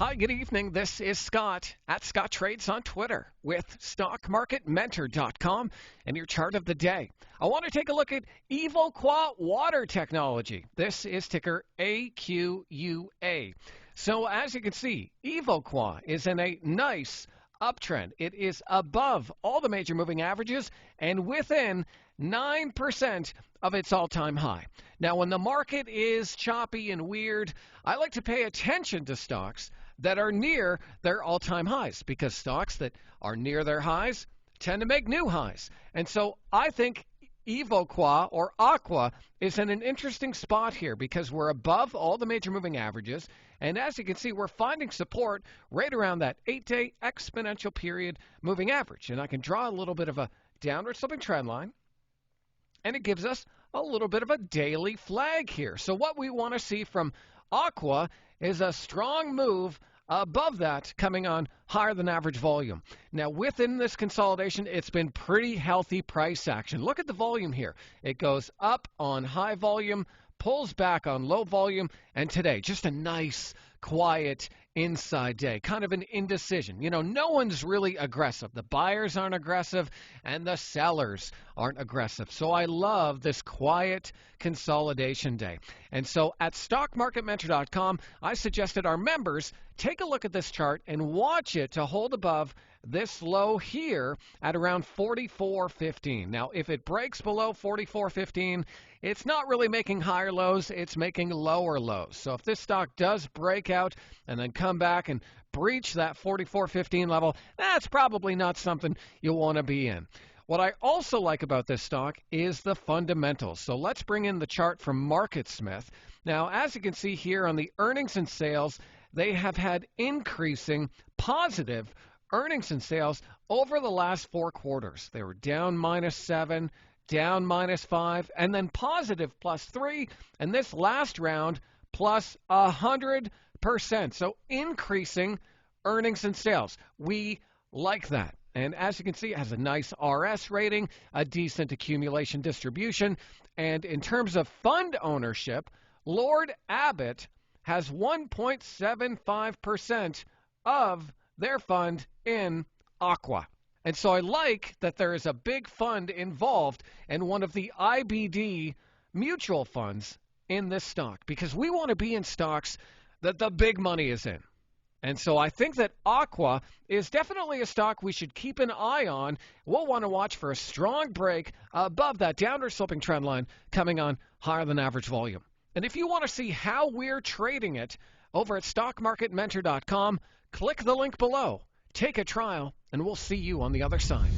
Hi, good evening. This is Scott at Scott Trades on Twitter with StockMarketMentor.com and your chart of the day. I want to take a look at AQUA water technology. This is ticker AQUA. So as you can see, AQUA is in a nice uptrend. It is above all the major moving averages and within 9% of its all-time high. Now, when the market is choppy and weird, I like to pay attention to stocks that are near their all-time highs because stocks that are near their highs tend to make new highs. And so I think AQUA or AQUA is in an interesting spot here because we're above all the major moving averages. And as you can see, we're finding support right around that 8-day exponential period moving average. And I can draw a little bit of a downward sloping trend line. And it gives us a little bit of a daily flag here. So what we want to see from AQUA is a strong move above that coming on higher than average volume. Now within this consolidation, it's been pretty healthy price action. Look at the volume here. It goes up on high volume, pulls back on low volume, and today just a nice quiet inside day, kind of an indecision. You know, no one's really aggressive. The buyers aren't aggressive and the sellers aren't aggressive. So I love this quiet consolidation day. And so at stockmarketmentor.com, I suggested our members take a look at this chart and watch it to hold above this low here at around 44.15. Now, if it breaks below 44.15, it's not really making higher lows, it's making lower lows. So if this stock does break out and then come back and breach that 44.15 level, that's probably not something you want to be in. What I also like about this stock is the fundamentals. So let's bring in the chart from MarketSmith. Now, as you can see here on the earnings and sales, they have had increasing positive earnings and sales over the last 4 quarters. They were down -7, down -5, and then positive +3, and this last round plus 100%. So increasing earnings and sales. We like that. And as you can see, it has a nice RS rating, a decent accumulation distribution, and in terms of fund ownership, Lord Abbott has 1.75% of their fund in AQUA. And so I like that there is a big fund involved in one of the IBD mutual funds in this stock because we want to be in stocks that the big money is in. And so I think that AQUA is definitely a stock we should keep an eye on. We'll want to watch for a strong break above that downward sloping trend line coming on higher than average volume. And if you want to see how we're trading it over at stockmarketmentor.com, click the link below. Take a trial, and we'll see you on the other side.